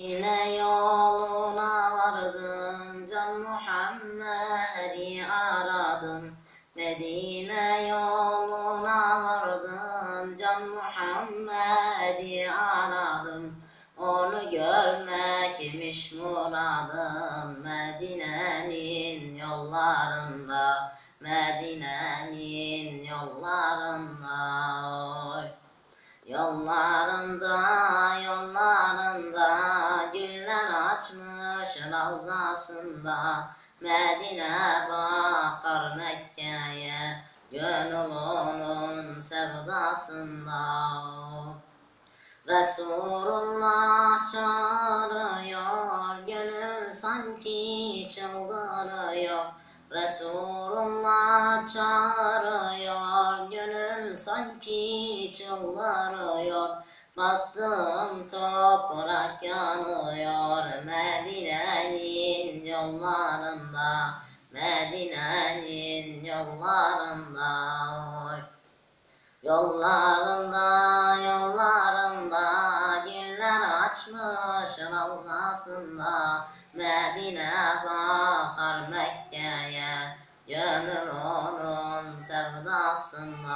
Yine yoluna vardım, can Muhammed'i aradım. Medine yoluna vardım, can Muhammed'i aradım. Onu görmekmiş muradım, Medine'nin yollarında, Medine'nin yollarında. Oy. Yollarında, yollarında güller açmış ravzasında. Medine bakar Mekke'ye, gönül onun sevdasında. Resulullah çağırıyor, gönül sanki çıldırıyor. Resulullah çağırıyor, gönül sanki çıldırıyor. Bastığım toprak yanıyor, Medine'nin yollarında, Medine'nin yollarında. Yollarında, yollarında güller açmış ravzasında. Medine bakar Mekke'ye, gönül onun sevdasında.